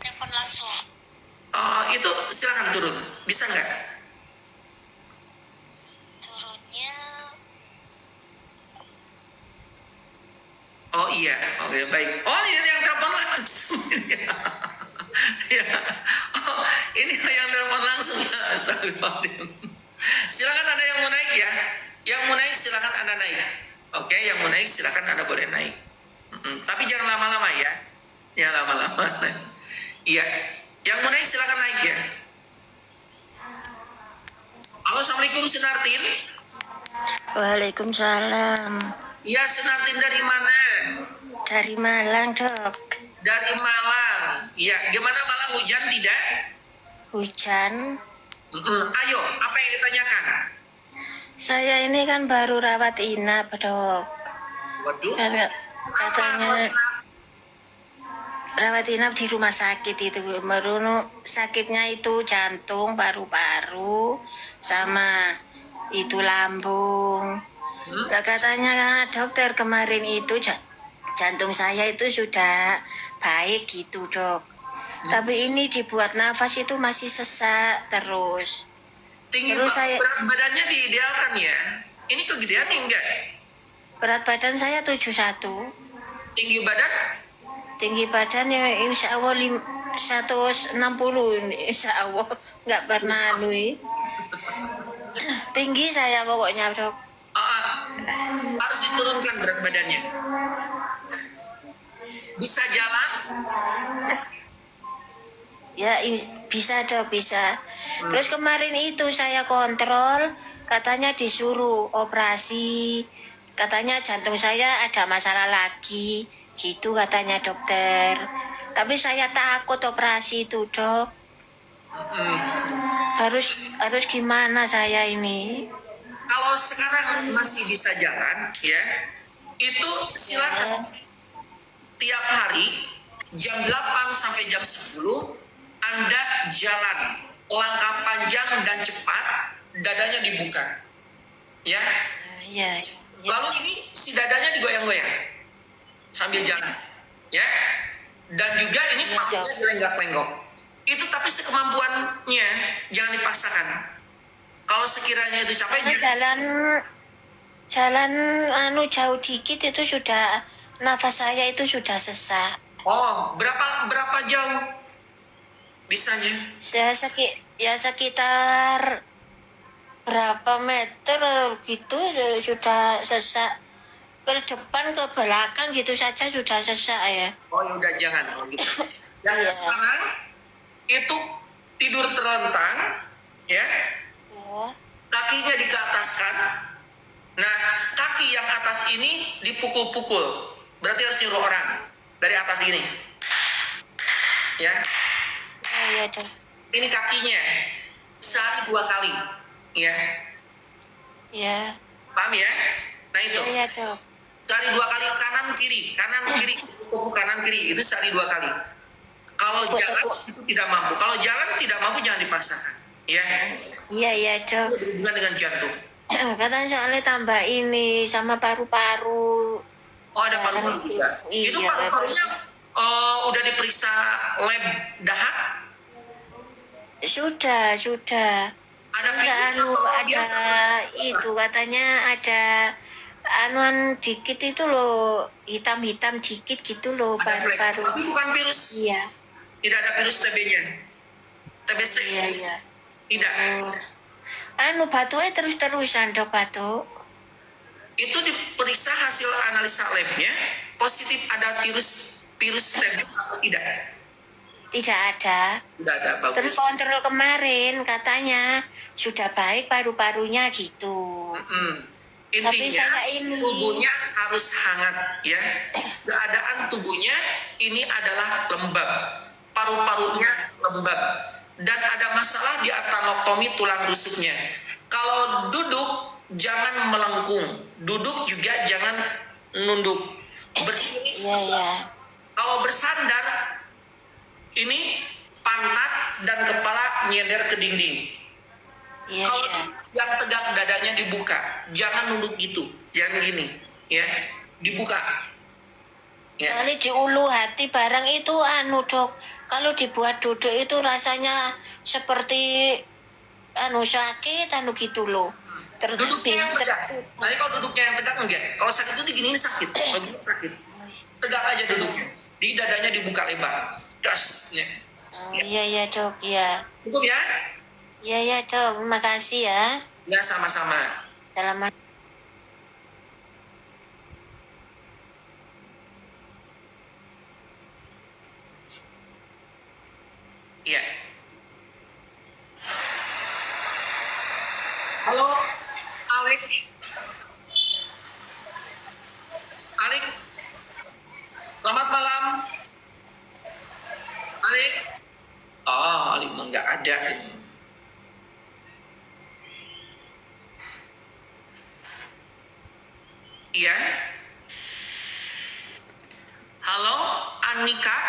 telepon langsung. Itu silakan turun. Bisa nggak? Turunnya Oh iya, oke baik. Oh ini yang telepon langsung. Ya. Oh, ini yang telepon langsung ya. Astagfirullahaladzim. Silakan ada yang mau naik ya. Yang mau naik silakan Anda naik. Oke, yang mau naik silakan Anda boleh naik. Tapi jangan lama-lama ya. Ya lama-lama. Iya. Yang mau naik silakan naik ya. Halo, Assalamualaikum Sunartin. Waalaikumsalam. Iya, Sunartin dari mana? Dari Malang, Dok. Dari Malang. Iya, gimana Malang, hujan tidak? Hujan. Ayo, apa yang ditanyakan? Saya ini kan baru rawat inap, Dok. Waduh. Katanya rawat inap di rumah sakit itu. Baru sakitnya itu jantung, paru-paru, sama itu lambung. Katanya dokter kemarin itu jantung saya itu sudah baik gitu, Dok. Tapi ini dibuat nafas itu masih sesak terus. Tinggi Terus saya berat badannya diidealkan ya. Ini kegedean enggak? berat badan saya 71. Tinggi badan? Tinggi badan ya insya Allah 160, insya Allah nggak pernah anui. Tinggi saya pokoknya, Dok. Harus diturunkan berat badannya. Bisa jalan? Ya bisa, Dok, bisa. Terus kemarin itu saya kontrol, katanya disuruh operasi, katanya jantung saya ada masalah lagi, gitu katanya dokter. Tapi saya takut operasi itu, Dok. Harus gimana saya ini? Kalau sekarang masih bisa jalan, ya, itu silakan. Tiap hari jam 8 sampai jam 10 Anda jalan langkah panjang dan cepat, dadanya dibuka, ya. Ya. Lalu ini si dadanya digoyang-goyang sambil jalan, ya. Dan juga ini pakunya dilenggak-lenggok. Itu tapi sekemampuannya, jangan dipaksakan. Kalau sekiranya itu capek, jalan jauh dikit itu sudah nafas saya itu sudah sesak. Oh, berapa jauh bisanya? Ya sekitar berapa meter gitu sudah sesak. Ke depan ke belakang gitu saja sudah sesak ya. Oh ya udah jangan gitu. Dan sekarang itu tidur terlentang, ya. Kakinya dikeataskan. Nah, kaki yang atas ini dipukul-pukul. Berarti harus nyuruh orang dari atas gini. Ya. Iya, Dok. Ini kakinya sehari 2 kali, ya. Ya. Paham ya? Nah itu. Iya, Dok. Sehari 2 kali kanan kiri, kanan kiri itu sehari 2 kali. Kalau jalan itu tidak mampu. Kalau jalan tidak mampu jangan dipaksakan, ya. Iya, Dok. Itu berhubungan dengan jantung. Katanya soalnya tambah ini sama paru-paru. Oh ada paru-paru juga. Iya, Itu paru-parunya udah diperiksa lab dahak? Sudah. Ada virus biasa? Itu katanya ada anuan dikit itu loh, hitam-hitam dikit gitu loh paru-paru. Tapi bukan virus. Iya. Tidak ada virus TB-nya. TBC. Iya. Tidak. Batunya terus-terusan, Dok, batu. Itu diperiksa hasil analisa labnya positif ada virus TB atau tidak? Tidak ada. Tidak ada, bagus. Terus kontrol kemarin katanya sudah baik paru-parunya gitu. Intinya tapi saya ini tubuhnya harus hangat, ya. Keadaan tubuhnya ini adalah lembab, paru-parunya lembab, dan ada masalah di atanatomi tulang rusuknya. Kalau duduk jangan melengkung, duduk juga jangan nunduk. Iya. Kalau bersandar ini pantat dan kepala nyender ke dinding. Iya. Kalau yang tegak dadanya dibuka, jangan nunduk gitu, jangan gini, ya, dibuka. Ya. Kali di ulu hati barang itu anu dok, kalau dibuat duduk itu rasanya seperti anu sakit anu gitu loh. Duduknya yang tegak. Nanti kalau duduknya yang tegak enggak. Kalau sakit itu diginiin sakit. Kalau begini sakit. Tegak aja duduknya. Di dadanya dibuka lebar. Dasnya. Oh, iya ya dok, ya. Cukup ya? Iya ya dok, terima kasih ya. Ya sama-sama. Selamat. Iya. Halo, Alik. Alik. Selamat malam. Alik. Oh, Alik mah nggak ada. Iya. Halo, Anika.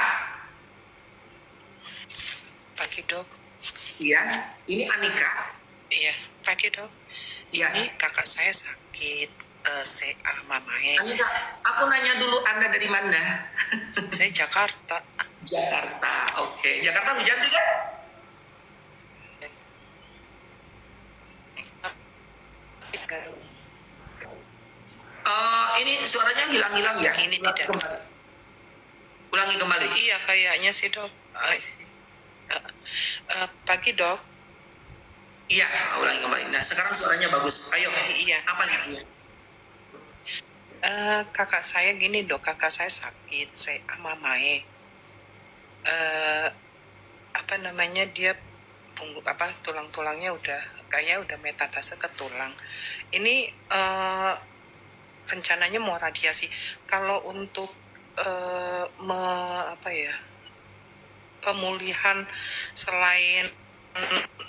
Pagi dok. Iya, ini Anika. Iya, pagi dok. Iya. Ini kakak saya sakit CA Mamae. Anika, aku nanya dulu Anda dari mana? Saya Jakarta. Jakarta, oke. Jakarta hujan tidak? Ini suaranya hilang-hilang ya? Ini Ulangi tidak. kembali. Ulangi kembali. Iya kayaknya sih dok. Pagi dok. Iya, ulangi kembali. Nah, sekarang suaranya bagus. Ayo, Iya. apa nih? Kakak saya gini dok. Kakak saya sakit CA Mamae. Apa namanya dia tulang-tulangnya kayaknya udah metastase ke tulang. Ini rencananya mau radiasi. Kalau untuk pemulihan selain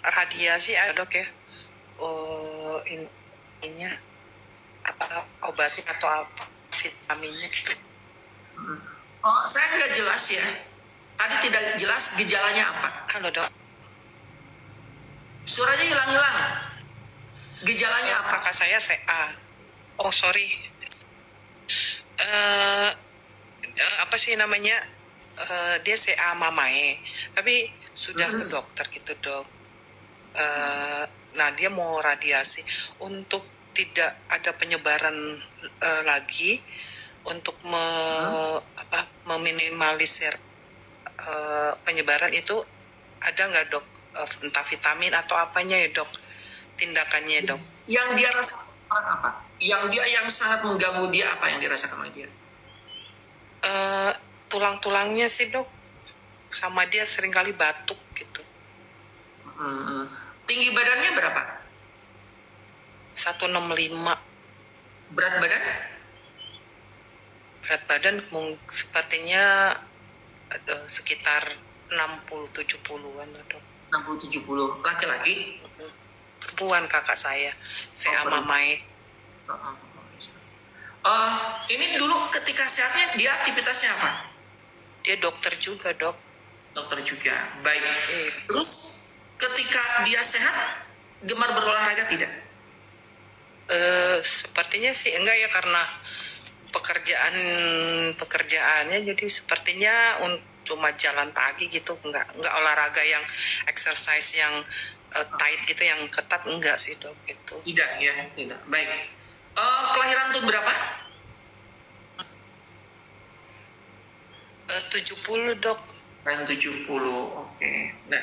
radiasi ada dok ya, ininya apa obatnya atau apa vitaminnya gitu. Oh, saya nggak jelas ya. Tadi tidak jelas gejalanya apa. Halo dok. Suaranya hilang-hilang. Gejalanya apa? Kakak saya CA. Oh sorry. Apa sih namanya? Dia CA Mamae. Tapi sudah ke dokter gitu dok. Nah dia mau radiasi untuk tidak ada penyebaran lagi, untuk meminimalisir penyebaran itu. Ada nggak dok entah vitamin atau apanya ya dok tindakannya dok? Yang dia rasakan apa? Yang sangat mengganggu dia apa yang dirasakan oleh dia? Tulang-tulangnya sih dok, sama dia seringkali batuk gitu. Tinggi badannya berapa? 165. Berat badan? Berat badan sepertinya sekitar 60-70-an dok. 60-70. Laki-laki? Perempuan kakak saya, saya Mamae. Ini dulu ketika sehatnya dia aktivitasnya apa? Dia dokter juga dok. Dokter juga, baik. Terus ketika dia sehat, gemar berolahraga tidak? Sepertinya sih enggak ya, karena pekerjaannya jadi sepertinya cuma jalan pagi gitu, enggak olahraga yang exercise yang tight gitu, yang ketat enggak sih dok itu. Tidak ya, tidak. Baik. Kelahiran tahun berapa? 70 dok. Kelahiran 70, oke. Nah,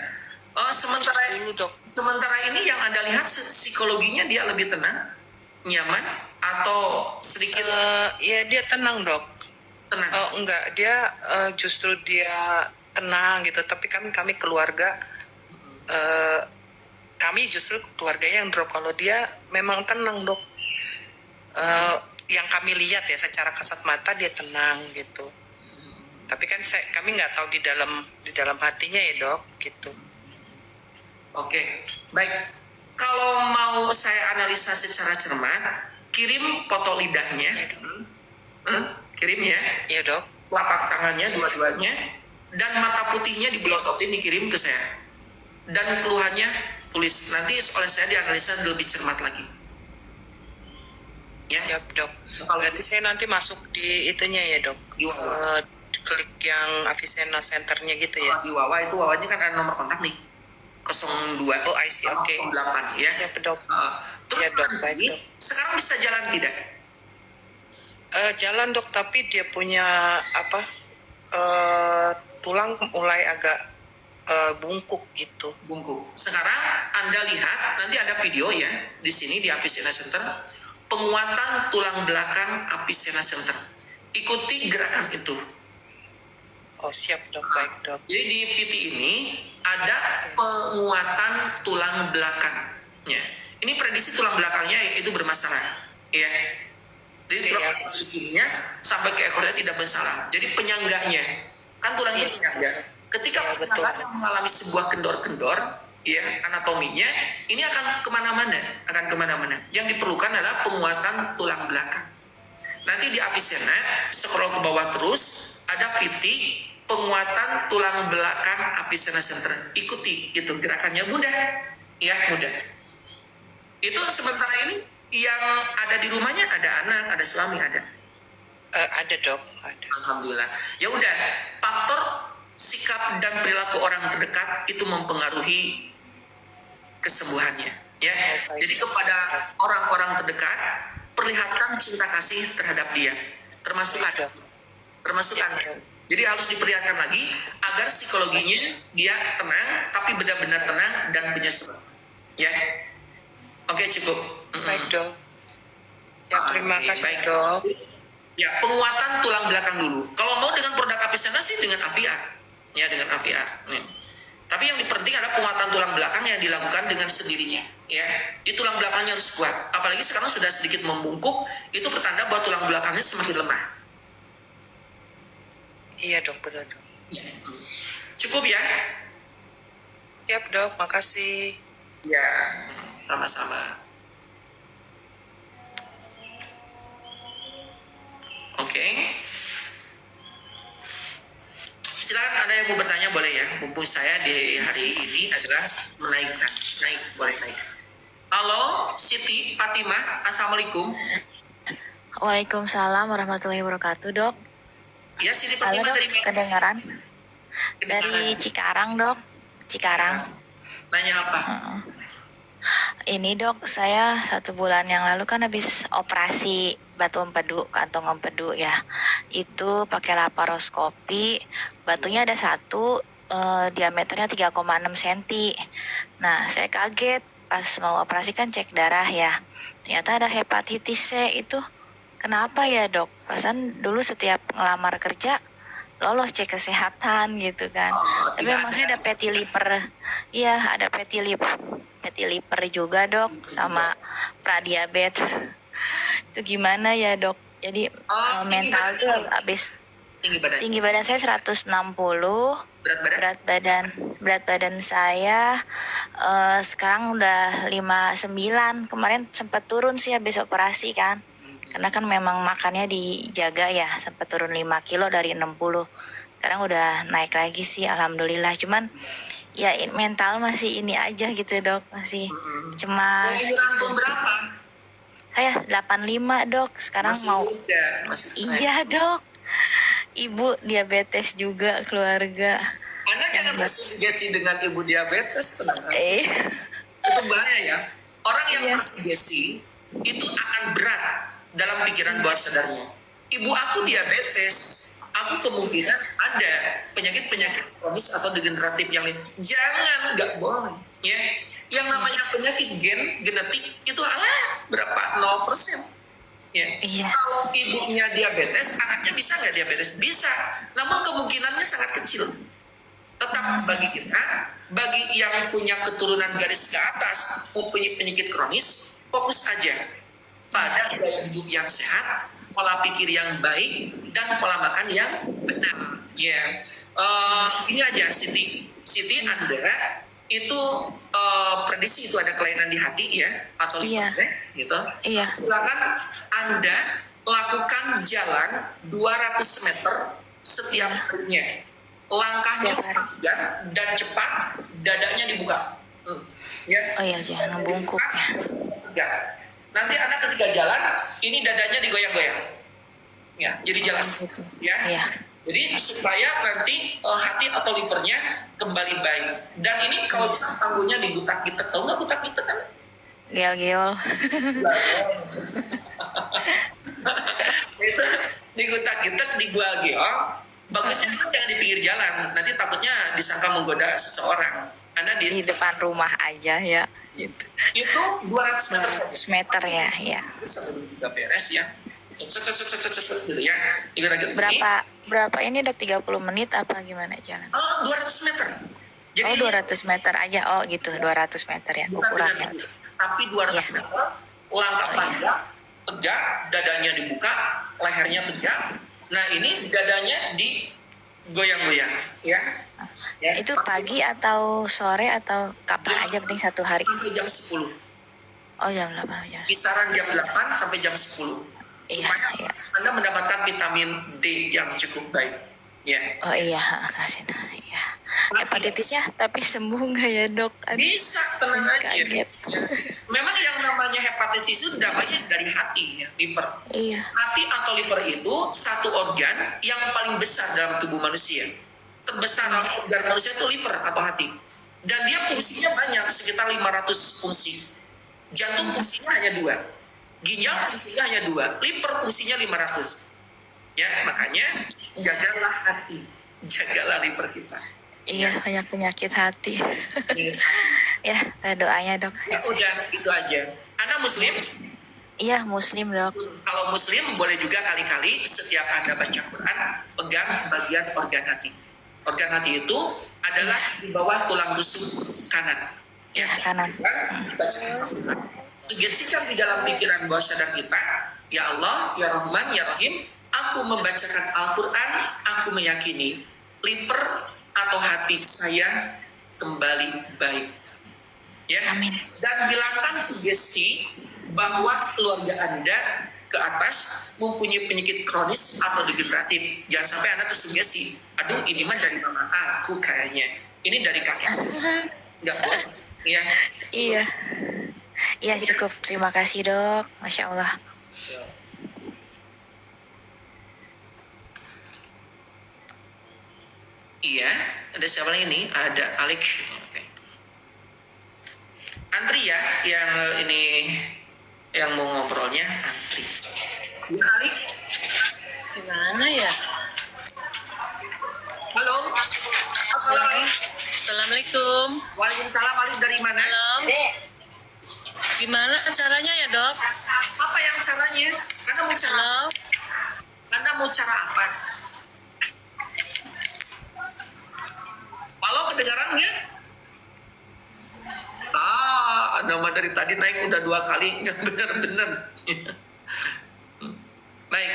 sementara 70 dok. Sementara ini yang Anda lihat psikologinya dia lebih tenang, nyaman, atau sedikit? Ya dia tenang dok. Tenang. Enggak, dia justru dia tenang gitu. Tapi kami keluarga, kami justru keluarga yang drop. Kalau dia memang tenang dok. Yang kami lihat ya secara kasat mata dia tenang gitu. Tapi kan kami nggak tahu di dalam hatinya ya dok gitu. Oke, baik. Kalau mau saya analisa secara cermat, kirim foto lidahnya, kirim ya. Iya dok. Telapak tangannya dua-duanya, dan mata putihnya dibelototin dikirim ke saya. Dan keluhannya tulis. Nanti oleh saya dianalisa lebih cermat lagi. Ya. Siap dok. Kalau Berarti saya nanti masuk di itunya ya dok. di Wawa, Klik yang Avicenna Centernya gitu ya. di Wawa itu Wawanya kan ada nomor kontak nih 02 Oh I see, oke. 08 ya. Siap dok. Terus Ya, dok, baik, ini dok. sekarang bisa jalan tidak? Jalan dok, tapi dia punya apa? Tulang mulai agak bungkuk gitu. Bungkuk. Sekarang Anda lihat, nanti ada video ya di sini di Avicenna Center, penguatan tulang belakang Avicenna Center. Ikuti gerakan itu. Oh siap dok, baik dok. Jadi di VT ini ada penguatan tulang belakangnya. Ini prediksi tulang belakangnya itu bermasalah, ya. Jadi tulang Iya. belakangnya sampai ke ekornya tidak bersalah. Jadi penyangganya kan tulang itu penyangga. Ketika Iya, betul. penyangga mengalami sebuah kendor-kendor, ya anatominya ini akan kemana-mana. Yang diperlukan adalah penguatan tulang belakang. Nanti di Avicenna scroll ke bawah terus ada VT penguatan tulang belakang Avicenna Center. Ikuti itu gerakannya mudah, ya mudah. Itu sementara ini yang ada di rumahnya ada anak, ada suami, ada. Ada dok, ada. Alhamdulillah. Ya udah, faktor sikap dan perilaku orang terdekat itu mempengaruhi kesembuhannya. Ya, Oh, baik. jadi kepada orang-orang terdekat perlihatkan cinta kasih terhadap dia, termasuk ada, termasuk Anda. Jadi harus diperlihatkan lagi agar psikologinya dia tenang, tapi benar-benar tenang dan punya semangat. Ya, oke cukup. Baik dok. Ya terima Oke, kasih baik. dok. Ya, penguatan tulang belakang dulu. Kalau mau dengan produk Avicenna sih dengan Aviar. Ya, dengan Aviar. Tapi yang penting adalah penguatan tulang belakang yang dilakukan dengan sendirinya. Ya, di tulang belakangnya harus kuat. Apalagi sekarang sudah sedikit membungkuk, itu pertanda bahwa tulang belakangnya semakin lemah. Iya dok, benar dok. Ya. Cukup ya? Siap dok, makasih. Ya, sama-sama. Oke. Silakan ada yang mau bertanya boleh ya. Mumpung saya di hari ini adalah naik, boleh naik. Halo, Siti Fatimah, assalamualaikum. Waalaikumsalam warahmatullahi wabarakatuh, dok. Ya, Siti Halo, Fatimah dok. dari mana? Kedengaran? Dari Kedengaran. Cikarang, dok. Cikarang. Nanya apa? Ini, dok, saya 1 bulan yang lalu kan habis operasi batu empedu, kantong empedu ya. Itu pakai laparoskopi. Batunya ada 1, diameternya 3,6 cm. Nah, saya kaget pas mau operasi kan cek darah ya. Ternyata ada hepatitis C itu. Kenapa ya, dok? Pasan dulu setiap ngelamar kerja lolos cek kesehatan gitu kan. Tapi tidak emang saya ada fatty liver. Iya, ada fatty liver juga, dok, sama pradiabetes. Itu gimana ya, dok? Jadi mental tuh habis Tinggi badan. tinggi badan saya 160, Berat badan? berat badan saya sekarang udah 59. Kemarin sempat turun sih habis operasi kan. Karena kan memang makannya dijaga ya, sempat turun 5 kilo dari 60. Sekarang udah naik lagi sih, alhamdulillah. Cuman ya mental masih ini aja gitu, dok, masih cemas Umur antum gitu. berapa? Saya 85, dok. Sekarang Masih mau muda, masih iya, dok. Ibu diabetes juga keluarga. Anda jangan tersugesti dengan ibu diabetes, tenang. Itu bahaya ya. Orang yang Iya. tersugesti itu akan berat dalam pikiran bawah sadarnya. Ibu aku diabetes, aku kemungkinan ada penyakit-penyakit kronis atau degeneratif yang lain. Jangan, nggak boleh. Ya, yang namanya penyakit genetik itu berapa? 0%. Ya. Iya. Kalau ibunya diabetes, anaknya bisa nggak diabetes? Bisa, namun kemungkinannya sangat kecil. Tetap bagi kita, bagi yang punya keturunan garis ke atas, mempunyai penyakit kronis, fokus aja pada gaya hidup yang sehat, pola pikir yang baik, dan pola makan yang benar. Ya, ini aja Siti, Anda itu prediksi itu ada kelainan di hati ya, atau Iya. gitu. Iya. Silakan Anda lakukan jalan 200 meter setiap harinya. Langkahnya Setiap hari. panjang dan cepat, dadanya dibuka. Ya. Oh iya, jangan bungkuk ya. Ya. Nanti anak ketika jalan, ini dadanya digoyang-goyang. Ya, jadi jalan. Gitu. Ya. Iya. Jadi supaya nanti hati atau livernya kembali baik. Dan ini kalau bisa panggungnya digutak-gitek. Tahu nggak gutak-gitek kan? Geol-geol. Itu digutak-gitek, digual-geol. Bagusnya kan jangan di pinggir jalan. Nanti takutnya disangka menggoda seseorang. Karena Di depan rumah aja ya. Gitu. itu 200 meter saja. 200 meter ya, ya. Sebelum juga beres ya. Gitu ya. Ibarat Berapa ini Dok, 30 menit apa gimana jalan? 200 meter. Jadi Oh 200 meter aja, oh gitu 200 meter ya bukan ukurannya. dengan itu. Tapi 200 Iya. meter, langkah Oh, iya. panjang, tegak, dadanya dibuka, lehernya tegak. Nah ini dadanya digoyang-goyang, ya. Ya. Itu pagi atau sore atau kapan aja, penting satu hari. Sampai jam 10. Oh jam 8 jam. Kisaran jam 8 sampai jam 10. Iya, Supaya iya. Anda mendapatkan vitamin D yang cukup baik. Ya. Oh iya, kasih nah, iya. Hepatitisnya tapi sembuh nggak ya Dok? Aduh, Bisa, tenang aja. kaget. Ya. Memang yang namanya hepatitis itu dampaknya dari hati, ya, liver. Iya. Hati atau liver itu satu organ yang paling besar dalam tubuh manusia. Terbesar dalam organ manusia itu liver atau hati. Dan dia fungsinya banyak, sekitar 500 fungsi. Jantung fungsinya hanya 2. Ginjal fungsinya hanya 2. Liver fungsinya 500. Ya, makanya jagalah hati, jagalah liver kita. Iya, banyak penyakit hati. Ya, Ya, doanya Dok. udah itu aja. Anda muslim? Iya, Muslim Dok. Kalau muslim boleh juga kali-kali setiap Anda baca Quran pegang bagian organ hati. Organ hati itu adalah di bawah tulang rusuk kanan. Ya, kanan. Baca. Sugestikan di dalam pikiran bawah sadar kita, ya Allah, ya Rahman, ya Rahim, aku membacakan Al-Quran, aku meyakini liver atau hati saya kembali baik. Ya. Amin. Dan bilangkan sugesti bahwa keluarga Anda ke atas mempunyai penyakit kronis atau degeneratif. Jangan sampai Anda tersugesti, aduh ini mah dari mama aku kayaknya, ini dari kakek. Enggak boleh. Ya. Iya. Iya cukup. Terima kasih Dok. Masya Allah. Iya, ada siapa lagi nih? Ada Alik. Oke. Antri ya, yang ini yang mau ngobrolnya Antri. Ya, Alik. Gimana ya? Halo. Assalamualaikum. Waalaikumsalam. Alik dari mana? Halo. Gimana caranya ya dok? Apa yang caranya? Anda mau cara? Halo. Anda mau cara apa? Halo, kedengaran nggak? Anda mah dari tadi naik udah 2 kali, nggak bener-bener. Baik.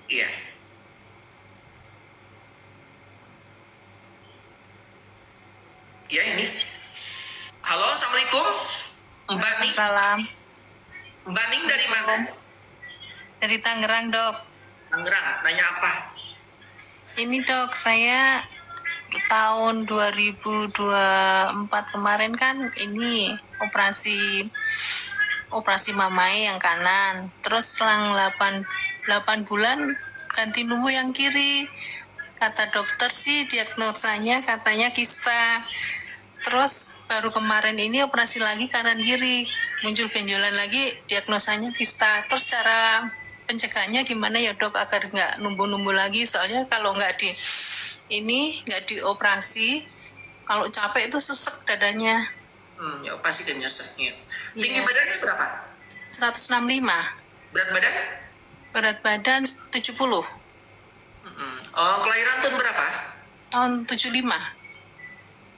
Iya. Ya ini. Halo, assalamualaikum. Mbak Ning. Salam. Mbak Ning dari mana? Dari Tangerang dok. Tangerang. Nanya apa? Ini dok, saya tahun 2024 kemarin kan ini operasi mamai yang kanan. Terus selang 8 bulan ganti numbu yang kiri. Kata dokter sih diagnosanya katanya kista. Terus baru kemarin ini operasi lagi kanan kiri, muncul benjolan lagi, diagnosanya kista. Terus cara pencegahannya gimana ya dok agar nggak numbu-numbu lagi? Soalnya kalau nggak dioperasi, kalau capek itu sesek dadanya. Ya pasti kan nyeseknya. Tinggi Iya. badannya berapa? 165, Berat badan? berat badan 70, Oh, kelahiran tahun berapa? tahun 75.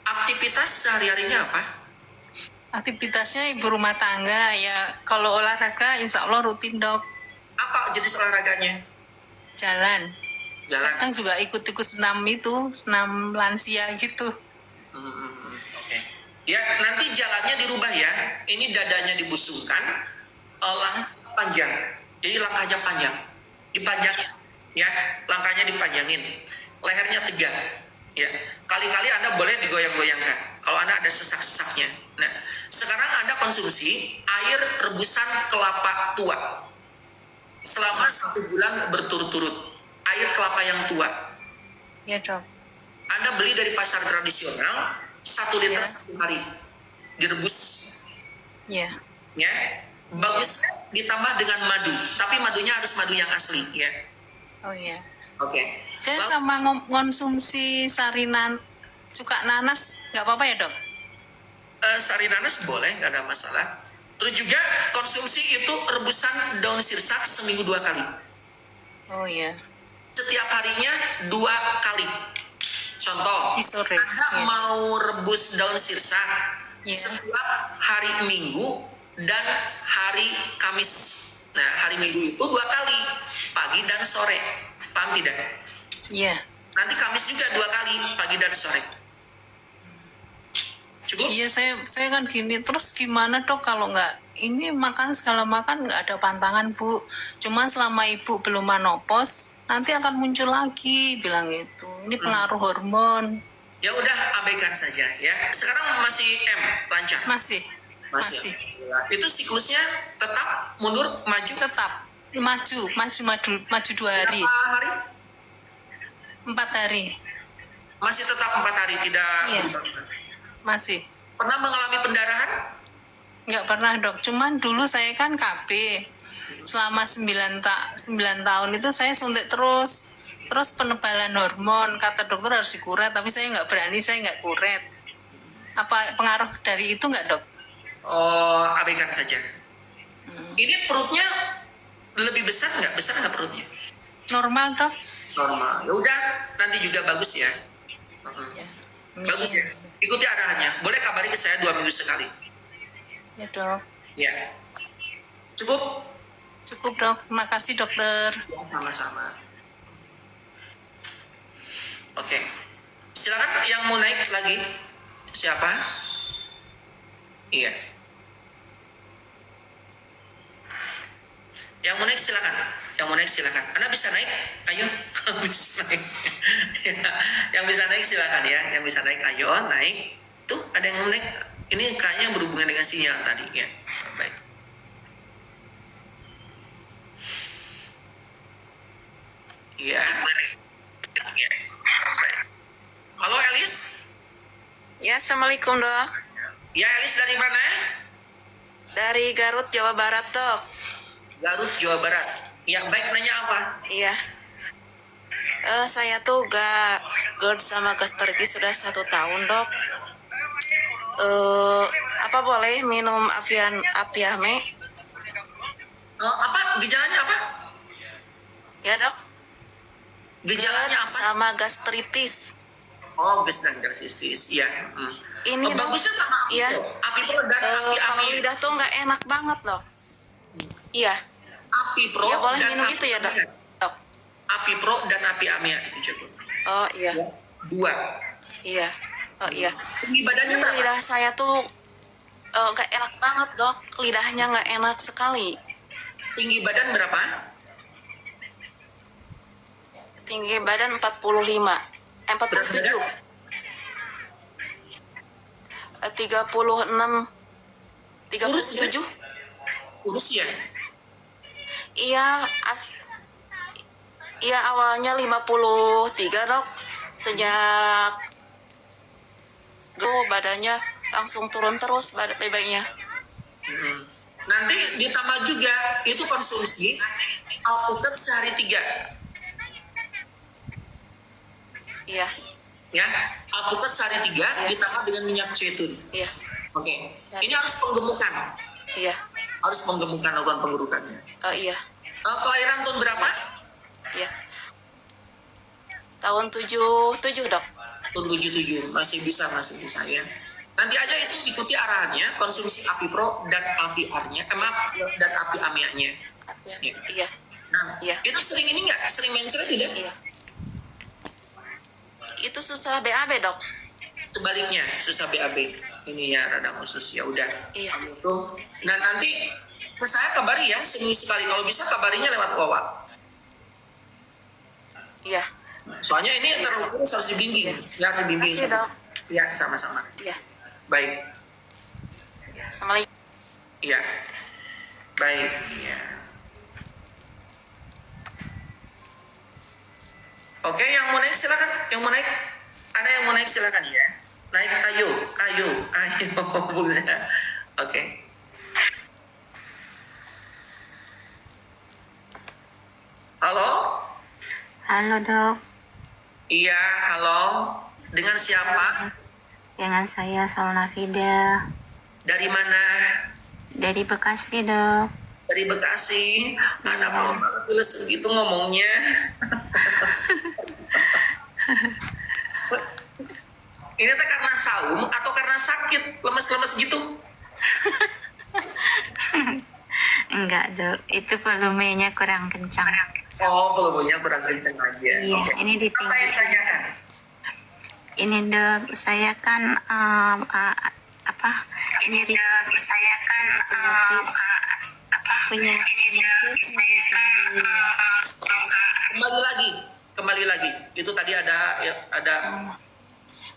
Aktivitas sehari-harinya apa? Aktivitasnya ibu rumah tangga ya, kalau olahraga insya Allah rutin dok, Apa jenis olahraganya? jalan. Jalan. Kadang juga ikut-ikut senam lansia gitu. Oke. Ya, nanti jalannya dirubah ya. Ini dadanya dibusungkan, langkah panjang. Jadi langkahnya panjang. Dipanjangin. Ya, langkahnya dipanjangin. Lehernya tegak. Ya, kali-kali Anda boleh digoyang-goyangkan kalau Anda ada sesak-sesaknya. Nah, sekarang Anda konsumsi air rebusan kelapa tua selama 1 bulan berturut-turut. Air kelapa yang tua. Ya dok. Anda beli dari pasar tradisional 1 liter Ya. satu hari, direbus. Ya. Ya, bagus ditambah dengan madu, tapi madunya harus madu yang asli. Ya, Oh iya. oke. Saya Lalu- sama konsumsi cuka nanas nggak apa-apa ya dok? Sari nanas boleh, nggak ada masalah. Terus juga konsumsi itu rebusan daun sirsak seminggu 2 kali. Oh iya. Setiap harinya 2 kali. Contoh, Di sore. Anda Ya. mau rebus daun sirsak Iya. setiap hari Minggu dan hari Kamis. Nah, hari Minggu itu 2 kali, pagi dan sore. Paham tidak? Iya. Nanti Kamis juga 2 kali, pagi dan sore. Cukup? Iya, saya kan gini, terus gimana dok kalau nggak ini makan segala makan nggak ada pantangan bu, cuman selama ibu belum menopause nanti akan muncul lagi bilang itu, ini pengaruh hormon. Ya udah, abaikan saja ya. Sekarang masih lancar. Masih. Itu siklusnya tetap mundur maju Tetap maju 2 hari, berapa hari? 4 hari Masih tetap 4 hari tidak Iya. berubah. masih. Pernah mengalami pendarahan? Nggak pernah dok, cuman dulu saya kan KB selama 9 tahun itu saya suntik terus penebalan hormon, kata dokter harus dikuret, tapi saya nggak berani, saya nggak kuret. Apa pengaruh dari itu nggak dok? Oh, abaikan saja. Ini perutnya lebih besar nggak? Besar nggak perutnya? Normal dok? Normal. Ya udah, nanti juga bagus ya. Bagus ya. Ikuti arahannya. Boleh kabari ke saya 2 minggu sekali. Ya dok. Ya. Cukup? Cukup dok, makasih dokter. Ya, sama-sama. Oke. Silakan yang mau naik lagi. Siapa? Iya. Yang mau naik silakan. Anda bisa naik? Ayo. Bisa naik. Ya, yang bisa naik silakan ya. Yang bisa naik ayo naik. Tuh ada yang mau naik. Ini kayaknya berhubungan dengan sinyal tadi ya. Baik. Iya. Halo Elis. Ya, Assalamualaikum dok. Ya Elis dari mana? Dari Garut, Jawa Barat dok. Garut, Jawa Barat. Ya baik, nanya apa? Iya. Saya tuh GERD sama gastriki sudah 1 tahun dok. Apa boleh minum Apiame? Apa? Gejalanya apa? Ya dok. Gejalanya apa? Sama gastritis. Oh, gastritis. Iya. Ini dok. Bagusnya sama Iya. Apipro dan Kalau Api-Ami. lidah tuh nggak enak banget dok. Iya. Apipro Ya boleh dan minum itu ya dok. Dok. Apipro dan Api-Ami itu cukup. Oh iya. 2. Iya. Oh iya. Tinggi badannya Ini berapa? lidah saya tuh nggak enak banget dok. Lidahnya nggak enak sekali. Tinggi badan berapa? Tinggi badan 45. 47. 36. 37. Kurus ya? Iya, iya awalnya 53 dok. Sejak tuh badannya langsung turun terus bebannya. Nanti ditambah juga itu konsumsi alpukat sehari 3. Iya, Ya, alpukat sehari 3 Ya. ditambah dengan minyak zaitun. iya, Oke. Ini harus penggemukan. iya. Harus penggemukan, lakukan penggerukannya. Oh iya, Kelahiran tahun berapa? iya. Tahun 77 dok. Tahun 77. Masih bisa ya. Nanti aja itu ikuti arahannya, konsumsi Apipro dan AVR-nya, dan Api-Amianya. Iya, iya, Nah, Iya. itu sering ini nggak? Sering mencret tidak? iya. Itu susah BAB dok. Sebaliknya, susah BAB. Ini ya radang khusus, ya udah. Iya, Tuh. Nah nanti ke saya kabari ya seminggu sekali. Kalau bisa kabarinya lewat WhatsApp. iya. Soalnya ini terlalu kurus, harus dibimbing. Ya, dibimbing. Makasih, Dok. Ya, sama-sama. Iya. Baik. Assalamualaikum. Iya. Baik. Iya. Oke, yang mau naik silakan. Yang mau naik, ada yang mau naik silakan ya. Naik, ayo. Bung saya. Oke. Halo. Halo dok, Iya, halo. Dengan siapa? dengan saya Salnafida Dari mana? dari Bekasi dok. Dari Bekasi. Anak kalau banget dulu segitu ngomongnya. Ini teh karena saum atau karena sakit, lemes-lemes gitu? Enggak dok, itu volumenya kurang kencang. Oh, volumenya kurang kenceng aja. Iya, Oke. ini Apa yang ditinggi. ditanyakan? Ini dok, saya kan ini dok, saya kan punya penyakit nyeri sendi. Kembali lagi. Itu tadi ada.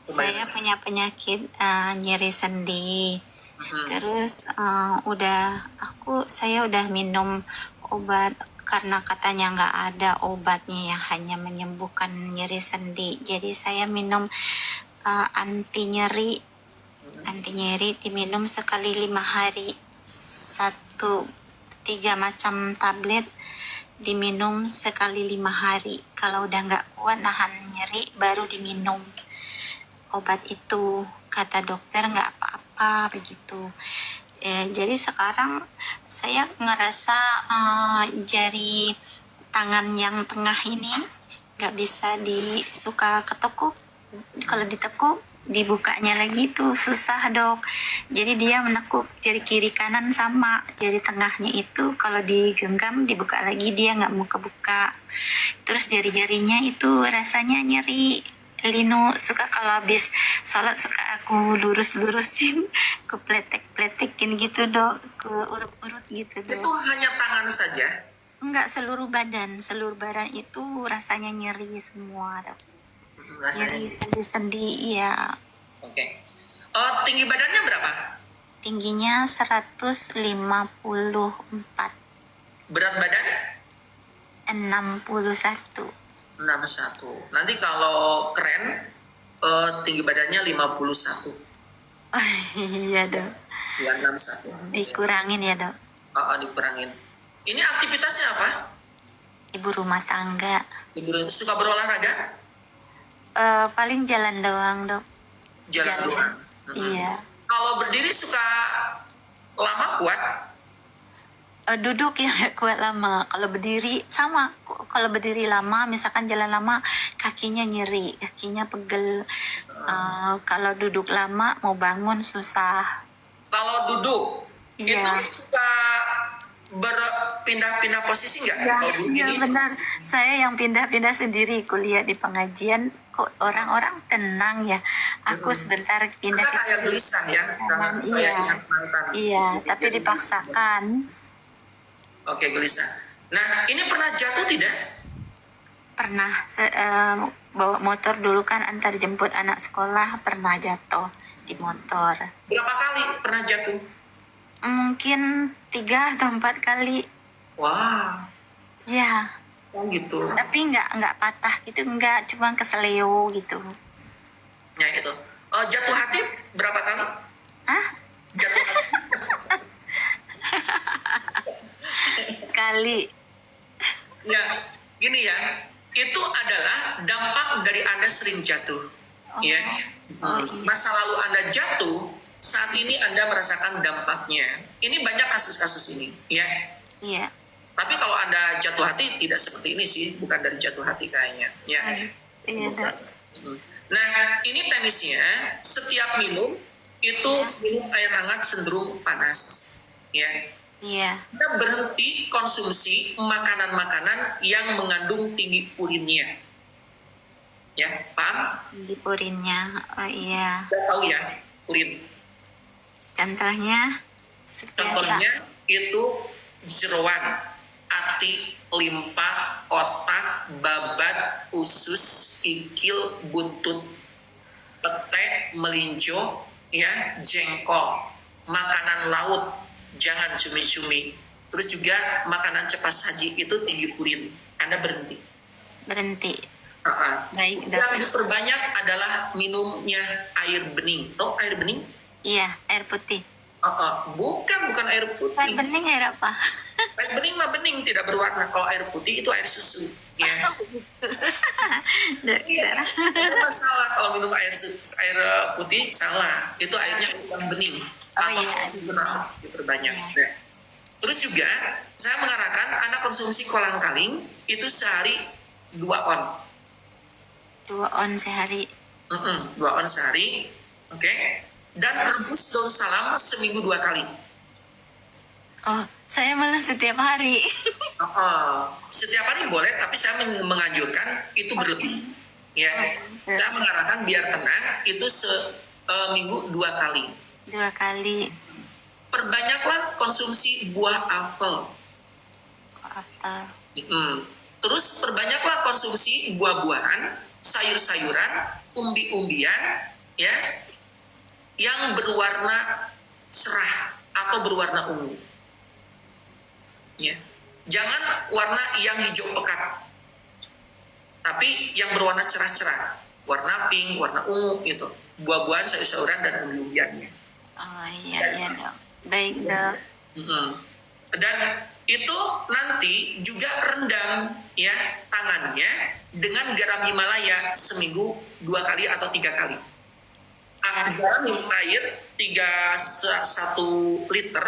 Saya punya penyakit nyeri sendi. Terus saya udah minum obat karena katanya nggak ada obatnya yang hanya menyembuhkan nyeri sendi. Jadi saya minum anti nyeri diminum sekali 5 hari, 3 macam tablet diminum sekali 5 hari. Kalau udah nggak kuat nahan nyeri baru diminum obat itu, kata dokter nggak apa-apa begitu. Jadi sekarang saya ngerasa jari tangan yang tengah ini nggak bisa suka ketekuk. Kalau ditekuk dibukanya lagi tuh susah dok. Jadi dia menekuk jari kiri kanan sama jari tengahnya itu kalau digenggam dibuka lagi dia nggak mau kebuka. Terus jari-jarinya itu rasanya nyeri. Lino suka kalau habis sholat suka aku lurus-lurusin, aku pletek-pletekin gitu dok, ke urut-urut gitu Itu dok. hanya tangan saja. Enggak, seluruh badan itu rasanya nyeri semua dok. Rasanya. Nyeri sendi-sendi, iya. Oke. Tinggi badannya berapa? Tingginya 154, Berat badan? 61. 61. Nanti kalau keren, tinggi badannya 51. Oh iya dok, Ya, 61. dikurangin ya dok. Dikurangin. Ini aktivitasnya apa? Ibu rumah tangga. Ibu suka berolahraga? Paling jalan doang dok. Jalan doang. Iya. Kalau berdiri suka lama kuat? Duduk ya nggak kuat lama. Kalau berdiri sama. Kalau berdiri lama, misalkan jalan lama, kakinya nyeri, kakinya pegel. Kalau duduk lama, mau bangun susah. Kalau duduk, Iya. itu suka berpindah-pindah posisi nggak? Kalau duduk Iya ini, benar. Saya yang pindah-pindah sendiri. Kuliah di pengajian, kok orang-orang tenang ya. Aku sebentar pindah karena kayak gelisah ya, kanan. kayak Iya. yang mantan. Iya, tapi dipaksakan. Oke, gelisah. Nah, ini pernah jatuh tidak? Pernah bawa motor dulu kan antar jemput anak sekolah, pernah jatuh di motor. Berapa kali pernah jatuh? Mungkin 3 atau 4 kali. Wah, Ya, oh gitu. tapi nggak patah gitu, nggak, cuma keseleo gitu. Ya itu. Jatuh hati berapa kali? Hah? Jatuh hati. Kali. Ya, gini ya. Itu adalah dampak dari Anda sering jatuh. Ya. Masa lalu Anda jatuh, saat ini Anda merasakan dampaknya. Ini banyak kasus-kasus ini, ya. Iya. Tapi kalau Anda jatuh hati tidak seperti ini sih, bukan dari jatuh hati kayaknya, ya. Iya dok. Nah, ini teknisnya setiap minum itu minum air hangat cenderung panas, ya. Iya. Kita berhenti konsumsi makanan-makanan yang mengandung tinggi urinnya. Ya, paham? Di purinnya. Oh iya. Udah tahu ya, urin. Contohnya biasa. Contohnya itu jeroan ati, limpa, otak, babat, usus, ikil, buntut, pete, melinjo, ya, jengkol, makanan laut, jangan cumi-cumi. Terus juga makanan cepat saji itu tinggi purin. Anda berhenti. Berhenti. Baik, Yang dok. diperbanyak adalah minumnya air bening. Tahu air bening? Iya, air putih. Bukan air putih. Air bening air apa? Air bening mah bening, tidak berwarna. Kalau air putih itu air susu. Ya. Dokter. Itu masalah kalau minum air putih salah. Itu airnya bukan bening. Oh, Atau iya. mineral diperbanyak. Iya. Nah, terus juga saya mengarahkan Anda konsumsi kolang-kaling itu sehari 2 on. 2 on sehari. 2 on sehari. Oke. Dan rebus daun salam seminggu 2 kali. Oh, saya malah setiap hari. Setiap hari boleh, tapi saya menganjurkan itu berlebih. Ya, saya mengarahkan biar tenang itu seminggu 2 kali. 2 kali. Perbanyaklah konsumsi buah apel. Apa? Terus perbanyaklah konsumsi buah-buahan, sayur-sayuran, umbi-umbian, ya, yang berwarna cerah atau berwarna ungu. Ya. Jangan warna yang hijau pekat, tapi yang berwarna cerah-cerah, warna pink, warna ungu gitu. Buah-buahan, sayur-sayuran dan umbi-umbiannya. Oh iya dok. Baik dok. Dan itu nanti juga rendam ya tangannya dengan garam Himalaya seminggu 2 kali atau 3 kali. Garam air 1 liter,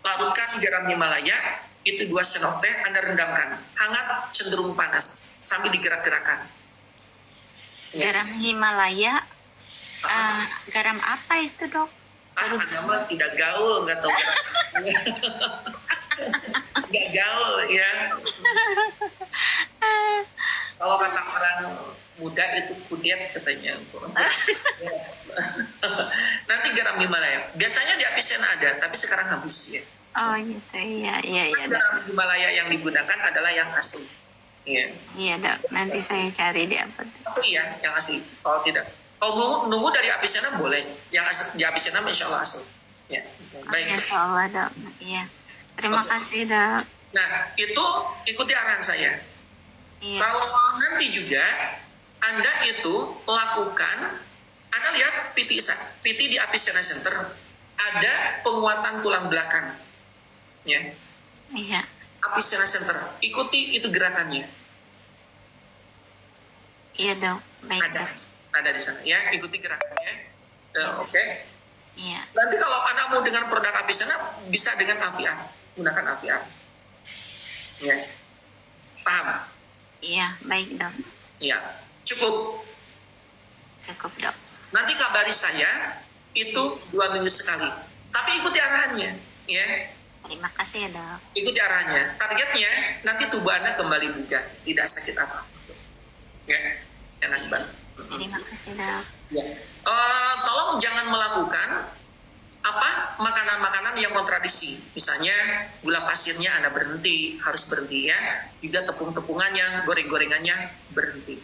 larutkan garam Himalaya itu 2 sendok teh, Anda rendamkan hangat cenderung panas sambil digerak-gerakan. Garam Himalaya. Garam apa itu dok? Anda mah tidak gaul, nggak tahu garam. Nggak gaul ya. Kalau kata orang muda itu kudiat katanya. Nanti garam Himalaya. Biasanya di Apisena ada, tapi sekarang habis ya. Oh gitu, iya dok. Garam Himalaya yang digunakan adalah yang asli. Iya dok, nanti saya cari di apa? Asli ya, yang asli. Kalau tidak, kalau nunggu dari Apisena boleh. Yang asli, di Apisena insya Allah asli. Ya, baik. Insya Allah dok. Iya. Terima kasih dok. Nah, itu ikuti arahan saya. Iya. Kalau nanti juga Anda itu lakukan, Anda lihat PT di Apisena Center ada penguatan tulang belakang. Ya. Iya. Apisena Center, ikuti itu gerakannya. Iya dok. Baik dok. Ada di sana ya, ikuti gerakannya. Oke. Iya. Nanti kalau Anda mau dengan produk Apisena bisa dengan APR, gunakan APR. Ya. Paham? Iya, baik dok. Ya. Cukup. Cukup dok. Nanti kabari saya itu 2 minggu sekali. Tapi ikuti arahannya, ya. Terima kasih ya dok. Ikuti arahannya. Targetnya nanti tubuh Anda kembali bugar, tidak sakit apa. Ya, enak banget. Terima kasih dok. Ya. Tolong jangan melakukan makanan-makanan yang kontradiksi. Misalnya gula pasirnya Anda berhenti, harus berhenti ya. Juga tepung-tepungannya, goreng-gorengannya berhenti.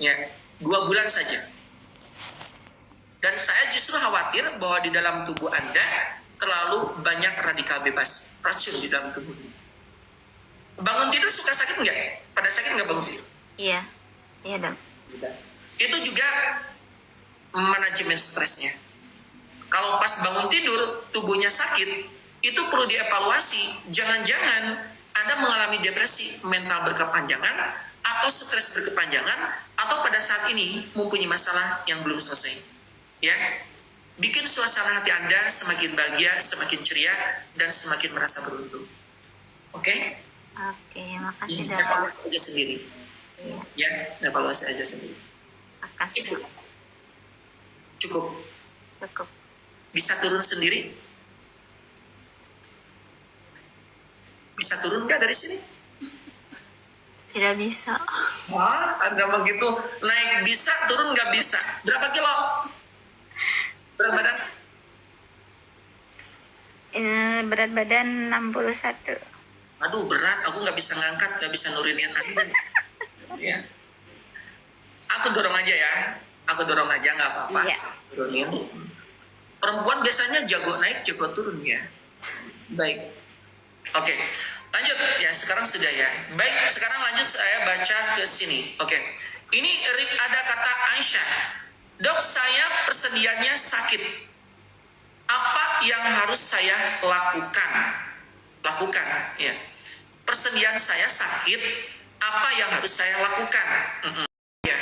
Ya, 2 bulan saja. Dan saya justru khawatir bahwa di dalam tubuh Anda terlalu banyak radikal bebas, racun di dalam tubuh. Bangun tidur suka sakit nggak? Pada sakit nggak bangun tidur? Iya. Iya dok. Itu juga manajemen stresnya. Kalau pas bangun tidur tubuhnya sakit, itu perlu dievaluasi. Jangan-jangan Anda mengalami depresi mental berkepanjangan atau stres berkepanjangan, atau pada saat ini mempunyai masalah yang belum selesai. Ya, bikin suasana hati Anda semakin bahagia, semakin ceria, dan semakin merasa beruntung. Oke? Oke, makasih dok. Evaluasi aja sendiri. Ya, evaluasi aja sendiri. Makasih dok. Cukup. Cukup. Bisa turun sendiri? Bisa turun nggak dari sini? Tidak bisa. Wah, Anda begitu naik bisa, turun nggak bisa. Berapa kilo? Berat badan? Berat badan 61. Aduh berat, aku nggak bisa ngangkat, nggak bisa nurunin angin. Ya. Aku dorong aja ya. Aku dorong aja nggak apa-apa. Iya. Turunin. Perempuan biasanya jago naik, jago turun ya. Baik. Oke. Lanjut ya. Sekarang sudah ya. Baik. Sekarang lanjut saya baca ke sini. Oke. Ini ada kata Aisyah. Dok, saya persediaannya sakit. Apa yang harus saya lakukan? Lakukan. Ya. Persediaan saya sakit. Apa yang harus saya lakukan? Ya.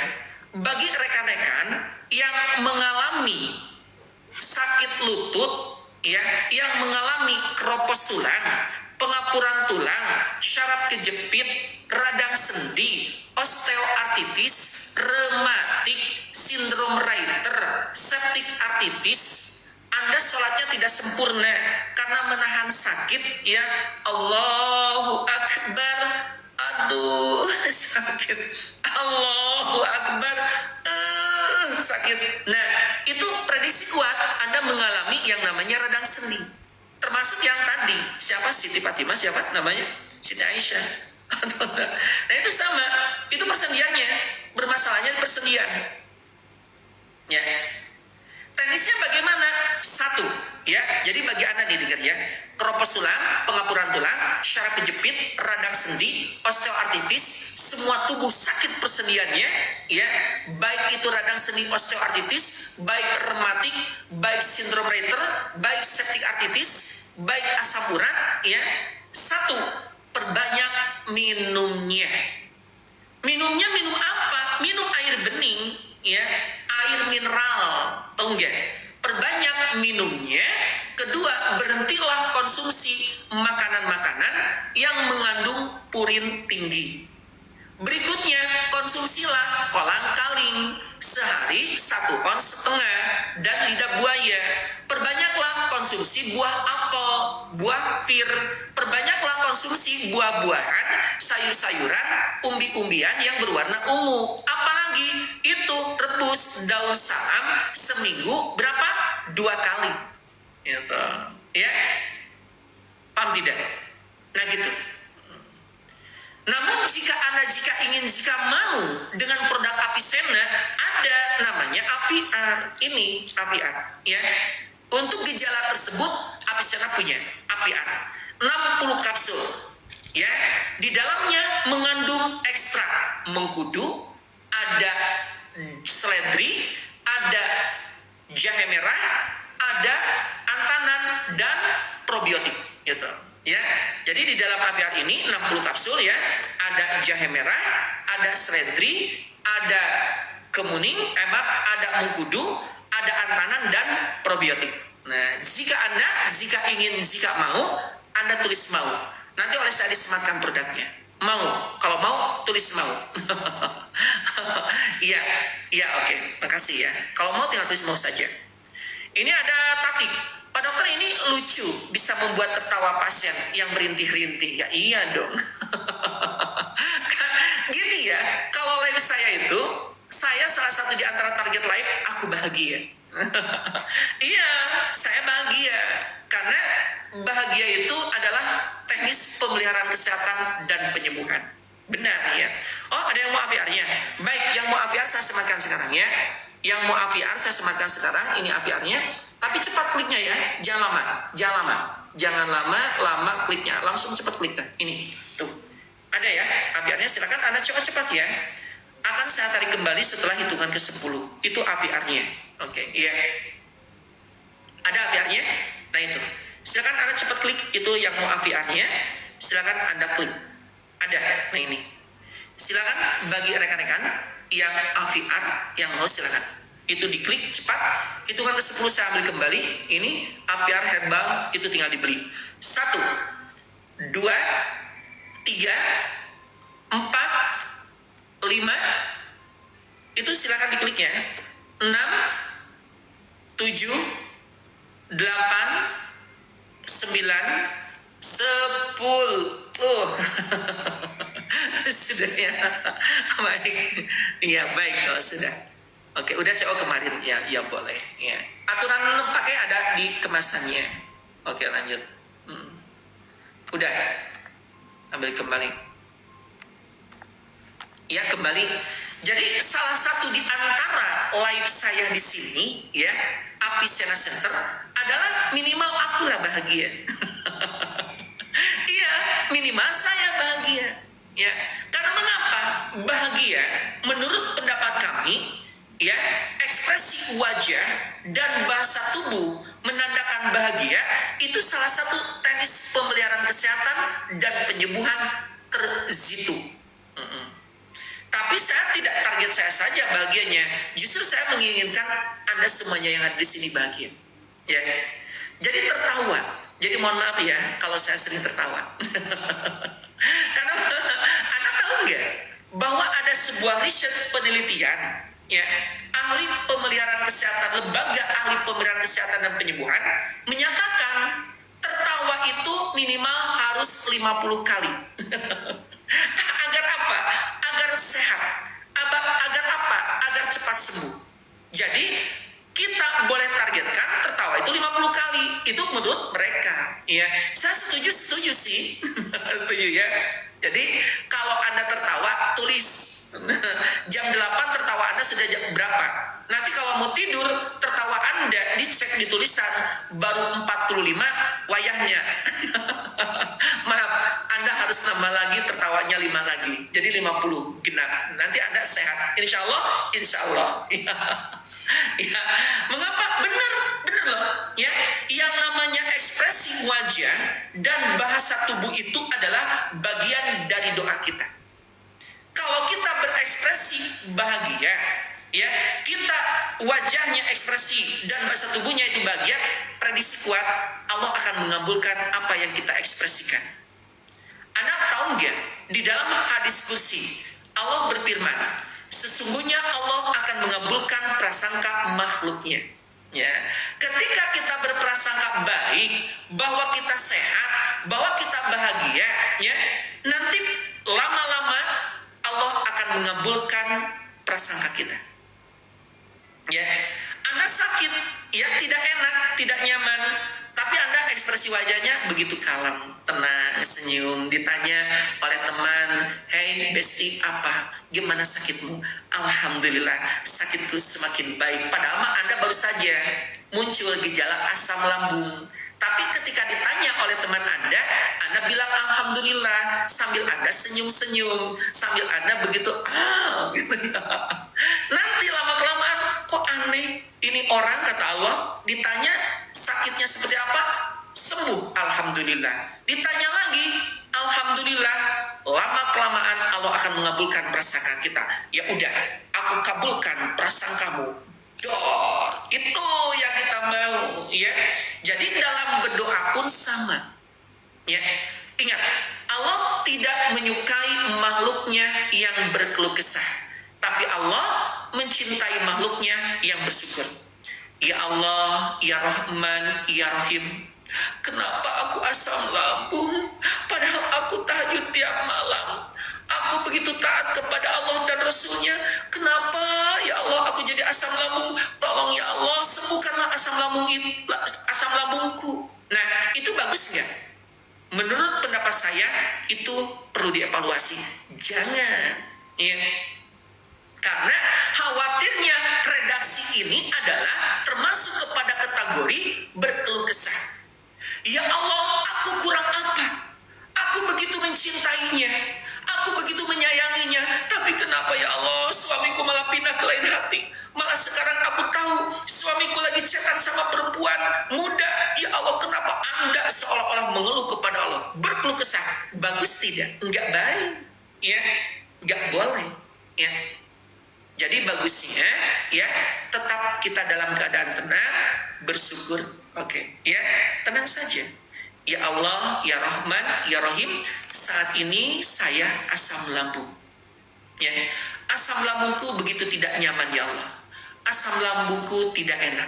Bagi rekan-rekan yang mengalami sakit lutut, ya, yang mengalami keropos tulang, pengapuran tulang, syaraf kejepit, radang sendi, osteoartritis, rematik, sindrom Reiter, septic artritis, Anda sholatnya tidak sempurna karena menahan sakit, ya. Allahu Akbar. Aduh, sakit. Allahu Akbar. Sakit. Nah, itu prediksi kuat Anda mengalami yang namanya radang sendi. Termasuk yang tadi. Siapa? Siti Fatimah, siapa namanya? Siti Aisyah. Nah, itu sama. Itu persendiannya. Bermasalahnya persendian. Ya. Teknisnya bagaimana? Satu, ya. Jadi bagi Anda nih dengar ya. Keropos tulang, pengapuran tulang, syaraf kejepit, radang sendi, osteoartritis, semua tubuh sakit persendiannya, ya. Baik itu radang sendi osteoartritis, baik rematik, baik sindrom Reiter, baik septic artritis, baik asam urat, ya. Satu, perbanyak minumnya. Minumnya minum apa? Minum air bening, ya. Air mineral, tahu nggak? Perbanyak minumnya. Kedua, berhentilah konsumsi makanan-makanan yang mengandung purin tinggi. Berikutnya, konsumsilah kolang-kaling sehari 1,5 ons dan lidah buaya. Perbanyaklah konsumsi buah apel, buah fir. Perbanyaklah konsumsi buah-buahan, sayur-sayuran, umbi-umbian yang berwarna ungu. Apalagi itu rebus daun salam seminggu berapa? 2 kali. Gitu. Ya, paham tidak? Nah gitu. Namun jika mau dengan produk Avicenna, ada namanya Aviar. Ini Aviar, ya. Untuk gejala tersebut Avicenna punya Aviar 60 kapsul, ya. Di dalamnya mengandung ekstrak mengkudu, ada seledri, ada jahe merah, ada antanan dan probiotik, gitu. Ya, jadi di dalam Aviar ini 60 kapsul ya, ada jahe merah, ada seledri, ada kemuning, ada mengkudu, ada antanan dan probiotik. Nah, jika mau, Anda tulis mau. Nanti oleh saya disematkan produknya. Mau, kalau mau tulis mau. Iya, iya oke, makasih ya. Kalau mau tinggal tulis mau saja. Ini ada Tati. Pak dokter, ini lucu, bisa membuat tertawa pasien yang merintih-rintih. Ya iya dong. Gini ya, kalau live saya itu, saya salah satu di antara target live, aku bahagia. Iya, saya bahagia. Karena bahagia itu adalah teknis pemeliharaan kesehatan dan penyembuhan. Benar ya. Oh, ada yang mau Aviarnya. Baik, yang mau Aviar saya sematkan sekarang ya. Yang mau Aviar saya sematkan sekarang, ini Aviarnya. Tapi cepat kliknya ya, jangan lama kliknya, langsung cepat klik dah. Ini, tuh, ada ya, Aviarnya. Silakan Anda cepat-cepat ya. Akan saya tarik kembali setelah hitungan ke-10. Itu Aviarnya, oke, iya. Ada Aviarnya, nah itu. Silakan Anda cepat klik, itu yang mau Aviarnya. Silakan Anda klik, ada, nah ini. Silakan bagi rekan-rekan yang Aviar, yang mau silakan. Itu diklik cepat, hitungan ke-10 saya ambil kembali. Ini Aviar herbal, itu tinggal dibeli. 1, 2, 3, 4, 5. Itu silakan dikliknya. 6, 7, 8, 9, 10. Sudah ya. Baik. Iya, baik kalau sudah. Oke, udah CO kemarin ya, ya boleh. Ya. Aturan pakai ada di kemasannya. Oke, lanjut. Udah. Ambil kembali. Ya, kembali. Jadi salah satu di antara live saya di sini, ya, Apisena Center adalah minimal akulah bahagia. Iya, minimal saya bahagia. Ya, karena mengapa? Bahagia menurut pendapat kami, ya, ekspresi wajah dan bahasa tubuh menandakan bahagia itu salah satu teknis pemeliharaan kesehatan dan penyembuhan terzitu. Tapi saya tidak target saya saja bahagianya. Justru saya menginginkan Anda semuanya yang ada di sini bahagia. Ya. Jadi tertawa. Jadi mohon maaf ya kalau saya sering tertawa. Karena Anda tahu nggak bahwa ada sebuah riset penelitian, ya, ahli pemeliharaan kesehatan, lembaga ahli pemeliharaan kesehatan dan penyembuhan menyatakan tertawa itu minimal harus 50 kali. Agar apa? Agar sehat. Agar apa? Agar cepat sembuh. Jadi kita boleh targetkan tertawa itu 50 kali. Itu menurut mereka. Ya, saya setuju sih. Setuju ya. Jadi kalau Anda tertawa, tulis jam 8 tertawa Anda sudah jam berapa. Nanti kalau mau tidur, tertawa Anda dicek di tulisan baru 45 wayahnya. Maaf, Anda harus nambah lagi tertawanya 5 lagi. Jadi 50 genap. Nanti Anda sehat. Insya Allah. Ya, mengapa? Benar loh. Ya, yang namanya ekspresi wajah dan bahasa tubuh itu adalah bagian dari doa kita. Kalau kita berekspresi bahagia, ya, kita wajahnya ekspresi dan bahasa tubuhnya itu bahagia, prediksi kuat Allah akan mengabulkan apa yang kita ekspresikan. Anda tahu nggak di dalam hadis kursi Allah berfirman, sesungguhnya Allah akan mengabulkan prasangka makhluknya. Ya, ketika kita berprasangka baik bahwa kita sehat, bahwa kita bahagia, ya, nanti lama-lama Allah akan mengabulkan prasangka kita. Ya, Anda sakit, ya, tidak enak, tidak nyaman, tapi Anda ekspresi wajahnya begitu kalem, tenang, senyum. Ditanya oleh teman, "Hey Besti, apa? Gimana sakitmu?" "Alhamdulillah, sakitku semakin baik." Padahal mah Anda baru saja muncul gejala asam lambung. Tapi ketika ditanya oleh teman Anda bilang Alhamdulillah sambil Anda senyum-senyum, sambil Anda begitu, gitu ya. Nanti lama-kelamaan, kok aneh, ini orang kata Allah, ditanya sakitnya seperti apa? Sembuh, Alhamdulillah. Ditanya lagi, Alhamdulillah, lama-kelamaan Allah akan mengabulkan prasangka kita. Ya udah, aku kabulkan prasangkamu. Dor, itu yang kita mau, ya. Jadi dalam berdoa pun sama, ya. Ingat, Allah tidak menyukai makhluknya yang berkeluh kesah, tapi Allah mencintai makhluknya yang bersyukur. Ya Allah, ya Rahman, ya Rahim, kenapa aku asam lambung padahal aku tahajud tiap malam? Aku begitu taat kepada Allah dan Rasulnya. Kenapa ya Allah aku jadi asam lambung? Tolong ya Allah sembuhkanlah asam lambungku. Nah, itu bagus nggak? Menurut pendapat saya itu perlu dievaluasi. Jangan, ya. Karena khawatirnya redaksi ini adalah termasuk kepada kategori berkeluh kesah. Ya Allah, aku kurang apa? Aku begitu mencintainya, aku begitu menyayanginya, tapi kenapa ya Allah suamiku malah pindah ke lain hati? Malah sekarang aku tahu suamiku lagi chatan sama perempuan muda. Ya Allah, kenapa Anda seolah-olah mengeluh kepada Allah? Berkeluh kesah, bagus tidak? Enggak baik, ya, enggak boleh, ya. Jadi bagusnya, ya, tetap kita dalam keadaan tenang, bersyukur, oke, ya, tenang saja. Ya Allah, ya Rahman, ya Rahim, saat ini saya asam lambung. Ya, asam lambungku begitu tidak nyaman ya Allah. Asam lambungku tidak enak.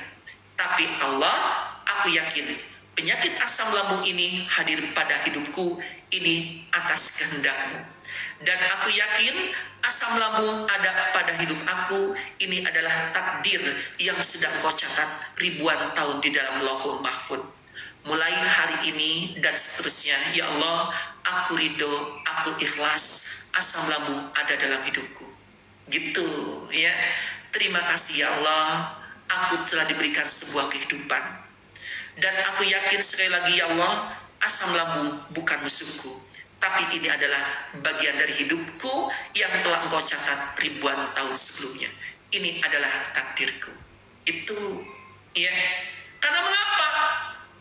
Tapi Allah, aku yakin penyakit asam lambung ini hadir pada hidupku ini atas kehendak-Mu. Dan aku yakin asam lambung ada pada hidup aku ini adalah takdir yang sudah Kau catat ribuan tahun di dalam Lauhul Mahfuz. Mulai hari ini dan seterusnya, ya Allah, aku ridho, aku ikhlas, asam lambung ada dalam hidupku. Gitu ya. Terima kasih ya Allah, aku telah diberikan sebuah kehidupan. Dan aku yakin sekali lagi ya Allah, asam lambung bukan musuhku, tapi ini adalah bagian dari hidupku yang telah Engkau catat ribuan tahun sebelumnya. Ini adalah takdirku. Itu ya. Karena mengapa?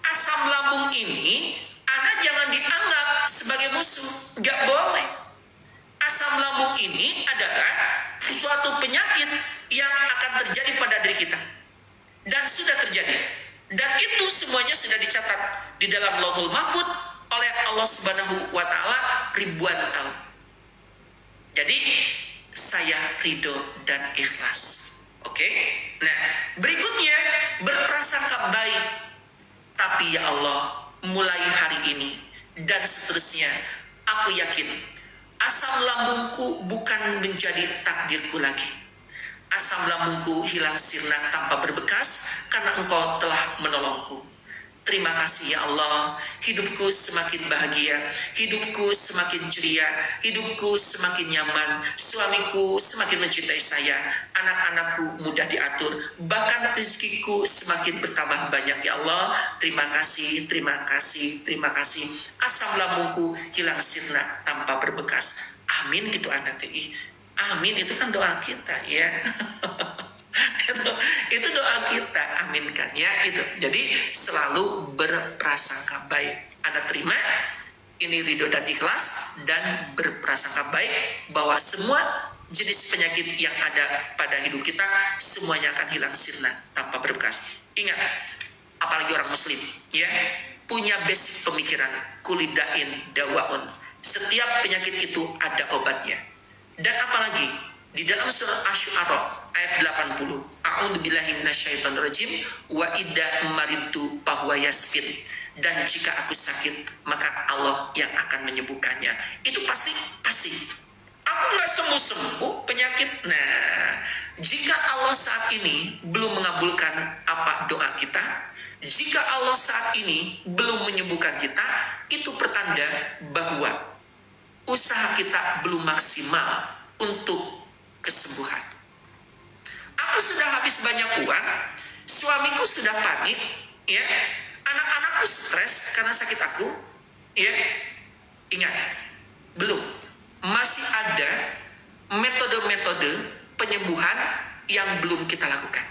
Asam lambung ini Anda jangan dianggap sebagai musuh. Gak boleh. Asam lambung ini adalah suatu penyakit yang akan terjadi pada diri kita. Dan sudah terjadi. Dan itu semuanya sudah dicatat di dalam Lauhul Mahfuz oleh Allah Subhanahu wa Ta'ala ribuan tahun. Jadi saya ridho dan ikhlas. Oke? Nah, berikutnya berprasangka baik. Tapi ya Allah, mulai hari ini dan seterusnya, aku yakin asam lambungku bukan menjadi takdirku lagi. Asam lambungku hilang sirna tanpa berbekas karena Engkau telah menolongku. Terima kasih ya Allah, hidupku semakin bahagia, hidupku semakin ceria, hidupku semakin nyaman, suamiku semakin mencintai saya, anak-anakku mudah diatur, bahkan rezekiku semakin bertambah banyak ya Allah. Terima kasih, terima kasih, terima kasih. Asam lambungku hilang sirna tanpa berbekas. Amin gitu anak TI. Amin itu kan doa kita ya. Itu doa kita, aminkan ya itu. Jadi selalu berprasangka baik. Anda terima ini ridho dan ikhlas dan berprasangka baik bahwa semua jenis penyakit yang ada pada hidup kita semuanya akan hilang sirna tanpa berbekas. Ingat, apalagi orang muslim ya, punya basic pemikiran kulidain dawaun. Setiap penyakit itu ada obatnya. Dan apalagi di dalam surah Asy-Syu'ara ayat 80, A'udzubillahi minasyaitonirrajim wa idza maridtu fahuwa yasfin. Dan jika aku sakit, maka Allah yang akan menyembuhkannya. Itu pasti. Aku nggak sembuh-sembuh penyakit. Nah, jika Allah saat ini belum mengabulkan apa doa kita, jika Allah saat ini belum menyembuhkan kita, itu pertanda bahwa usaha kita belum maksimal untuk kesembuhan. Aku sudah habis banyak uang, suamiku sudah panik, ya, anak-anakku stres karena sakit aku, ya. Ingat, belum, masih ada metode-metode penyembuhan yang belum kita lakukan.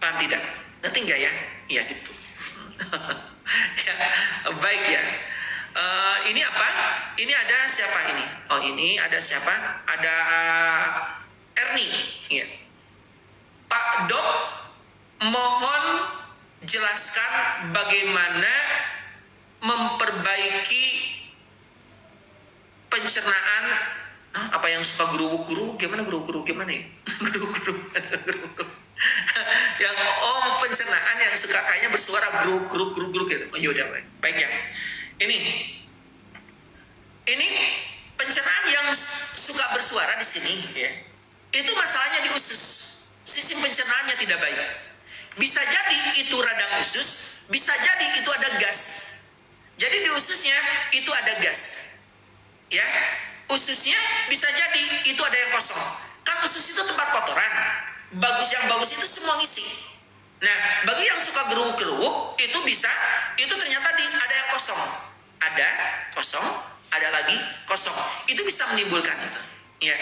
Paham tidak? Ngerti nggak ya? Ya gitu. Ya, baik ya. Ini apa? Ini ada siapa ini? Oh ini ada siapa? Ada Erni. Ya. Pak Dok, mohon jelaskan bagaimana memperbaiki pencernaan. Apa yang suka guru-guru? Gimana guru-guru? Gimana ya? Guru-guru. Yang pencernaan yang suka kayaknya bersuara guru-guru gitu. Oh yaudah baik ya. Ini pencernaan yang suka bersuara di sini ya. Itu masalahnya di usus. Sistem pencernaannya tidak baik. Bisa jadi itu radang usus, bisa jadi itu ada gas. Jadi di ususnya itu ada gas. Ya. Ususnya bisa jadi itu ada yang kosong. Kan usus itu tempat kotoran. Yang bagus itu semua ngisi. Nah, bagi yang suka geruk-geruk itu bisa, itu ternyata ada yang kosong. Ada kosong, ada lagi kosong. Itu bisa menimbulkan itu. Ya.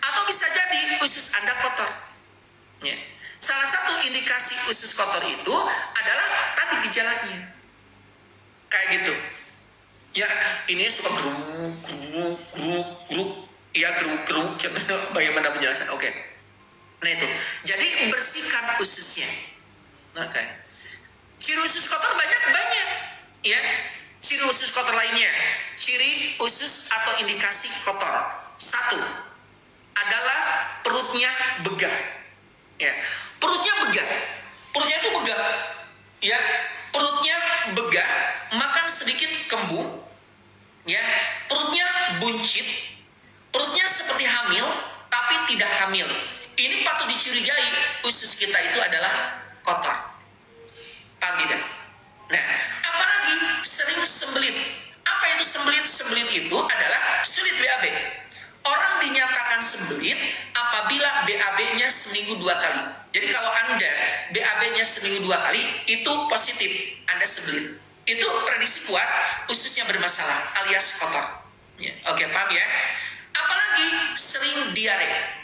Atau bisa jadi usus Anda kotor. Ya. Salah satu indikasi usus kotor itu adalah tadi gejalanya. Kayak gitu. Ya, ini suka geruk. Ya, geruk. Bagaimana penjelasan? Oke. Nah itu. Jadi bersihkan ususnya. Oke. Ciri usus kotor banyak. Ya. Ciri usus kotor lainnya. Ciri usus atau indikasi kotor. 1. Adalah perutnya begah. Ya. Perutnya begah. Perutnya itu begah. Ya. Perutnya begah, makan sedikit kembung. Ya. Perutnya buncit. Perutnya seperti hamil tapi tidak hamil. Ini patut dicurigai usus kita itu adalah kotor. Paham tidak? Nah, apalagi sering sembelit. Apa itu itu sembelit? Sembelit itu adalah sulit BAB. Orang dinyatakan sembelit apabila BAB-nya seminggu 2 kali. Jadi kalau Anda BAB-nya seminggu 2 kali, itu positif, Anda sembelit. Itu prediksi kuat ususnya bermasalah alias kotor. Ya, oke, paham ya? Apalagi sering diare.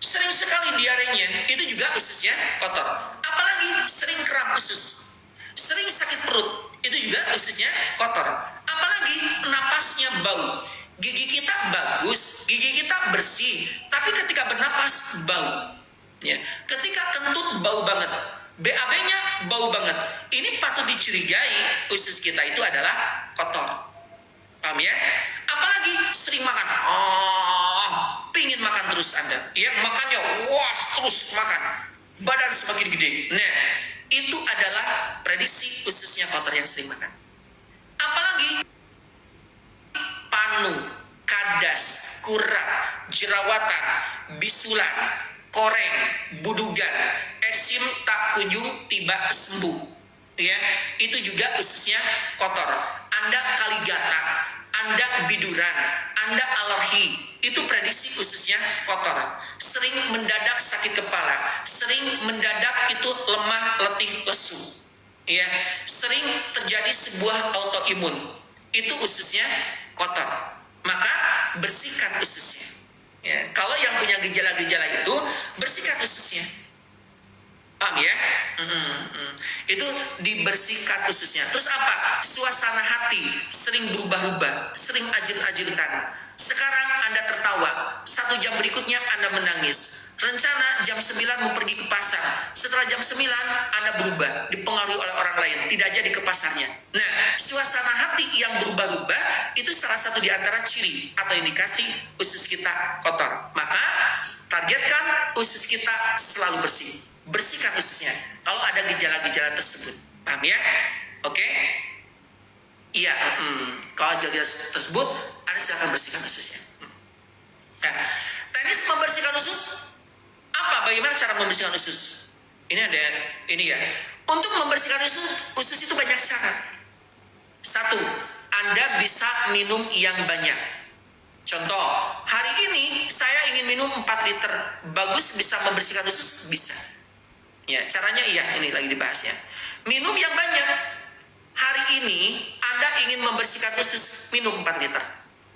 Sering sekali diarenya, itu juga ususnya kotor. Apalagi sering kram usus. Sering sakit perut, itu juga ususnya kotor. Apalagi napasnya bau. Gigi kita bagus, gigi kita bersih, tapi ketika bernapas bau. Ya, ketika kentut bau banget, BAB-nya bau banget. Ini patut dicurigai usus kita itu adalah kotor. Paham ya? Apalagi sering makan. Pingin makan terus Anda. Ya, makannya terus makan. Badan semakin gede. Nah, itu adalah prediksi ususnya kotor yang sering makan. Apalagi panu, kadas, kurat, jerawatan, bisulan, koreng, budugan, eksim tak kunjung tiba sembuh. Ya, itu juga ususnya kotor. Anda kaligata, Anda biduran, Anda alergi, itu prediksi ususnya kotor. Sering mendadak sakit kepala, sering mendadak itu lemah, letih, lesu. Ya, sering terjadi sebuah autoimun, itu ususnya kotor. Maka bersihkan ususnya. Ya, kalau yang punya gejala-gejala itu bersihkan ususnya. Paham ya? Itu dibersihkan ususnya. Terus apa? Suasana hati sering berubah-ubah, sering ajir-ajiritan. Sekarang Anda tertawa, 1 jam berikutnya Anda menangis. Rencana jam 9 mau pergi ke pasar. Setelah jam 9 Anda berubah, dipengaruhi oleh orang lain, tidak jadi ke pasarnya. Nah, suasana hati yang berubah-ubah itu salah satu di antara ciri atau indikasi usus kita kotor. Maka targetkan usus kita selalu bersih. Bersihkan ususnya kalau ada gejala-gejala tersebut. Paham ya? Oke? Iya, kalau ada gejala tersebut, Anda silakan bersihkan ususnya. Nah, teknis membersihkan usus apa? Bagaimana cara membersihkan usus? Ini ada ini ya. Untuk membersihkan usus itu banyak cara. 1, Anda bisa minum yang banyak. Contoh, hari ini saya ingin minum 4 liter. Bagus bisa membersihkan usus? Bisa. Ya, caranya iya, ini lagi dibahas ya. Minum yang banyak. Hari ini Anda ingin membersihkan usus, minum 4 liter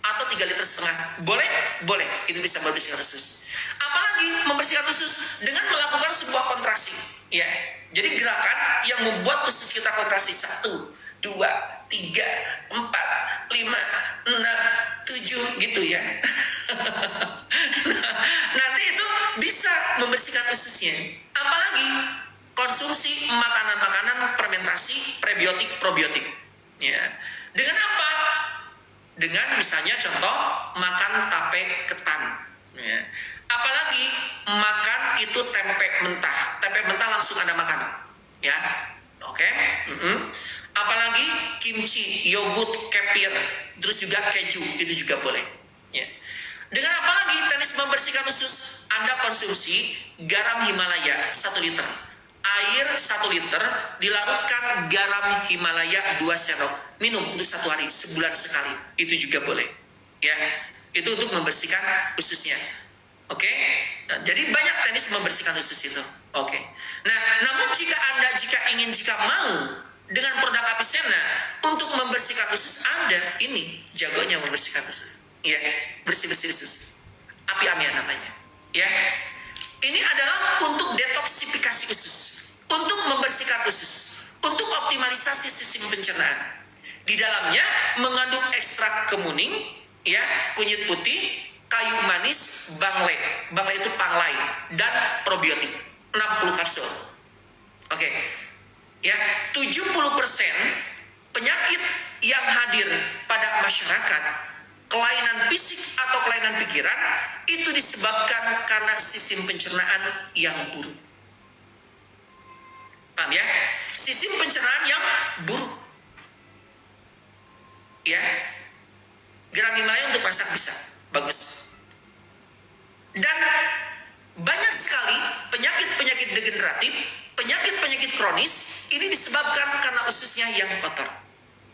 atau 3,5 liter. Boleh? Boleh. Itu bisa membersihkan usus. Apalagi membersihkan usus dengan melakukan sebuah kontraksi. Ya. Jadi gerakan yang membuat usus kita kontraksi. 1, 2, 3, 4, 5, 6, 7 gitu ya. Nah, nanti itu bisa membersihkan ususnya. Apalagi konsumsi makanan-makanan fermentasi prebiotik probiotik. Ya. Dengan apa? Dengan misalnya contoh makan tape ketan. Ya. Apalagi makan itu tempe mentah. Tempe mentah langsung Anda makan. Ya. Oke. Apalagi kimchi, yogurt, kefir, terus juga keju, itu juga boleh. Ya. Dengan apa lagi teknis membersihkan usus? Anda konsumsi garam Himalaya 1 liter. Air 1 liter dilarutkan garam Himalaya 2 sendok. Minum untuk 1 hari, sebulan sekali. Itu juga boleh. Ya, itu untuk membersihkan ususnya. Oke? Nah, jadi banyak teknis membersihkan usus itu. Oke. Nah, namun jika mau dengan produk Apisena untuk membersihkan usus Anda, ini jagonya membersihkan usus. Ya, bersih-bersih usus. Api amia namanya. Ya. Ini adalah untuk detoksifikasi usus, untuk membersihkan usus, untuk optimalisasi sistem pencernaan. Di dalamnya mengandung ekstrak kemuning, ya, kunyit putih, kayu manis, bangle. Bangle itu panglai dan probiotik. 60 kapsul. Oke. Ya, 70% penyakit yang hadir pada masyarakat, kelainan fisik atau kelainan pikiran, itu disebabkan karena sistem pencernaan yang buruk. Paham ya? Sistem pencernaan yang buruk. Ya. Garam Himalaya untuk masak bisa. Bagus. Dan banyak sekali penyakit-penyakit degeneratif, penyakit-penyakit kronis, ini disebabkan karena ususnya yang kotor.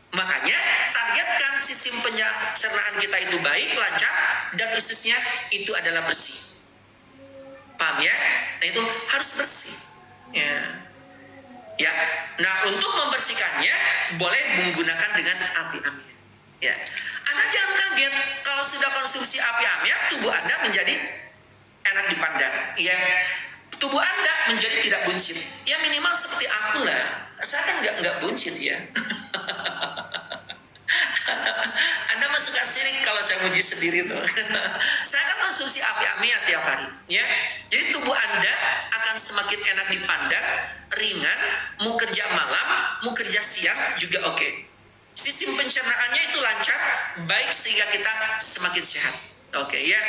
Makanya targetkan sistem pencernaan kita itu baik, lancar, dan khususnya itu adalah bersih. Paham ya? Nah itu harus bersih. Ya. Nah untuk membersihkannya boleh menggunakan dengan api amiat. Ya. Anda jangan kaget kalau sudah konsumsi api amiat, tubuh Anda menjadi enak dipandang. Ya. Tubuh Anda menjadi tidak buncit. Ya minimal seperti aku lah. Saya kan nggak buncit ya. Anda mah suka sirik kalau saya muji sendiri tuh. Saya kan konsumsi api amiat tiap hari, ya. Jadi tubuh Anda akan semakin enak dipandang, ringan, mau kerja malam, mau kerja siang juga oke. Sistem pencernaannya itu lancar, baik sehingga kita semakin sehat. Oke ya.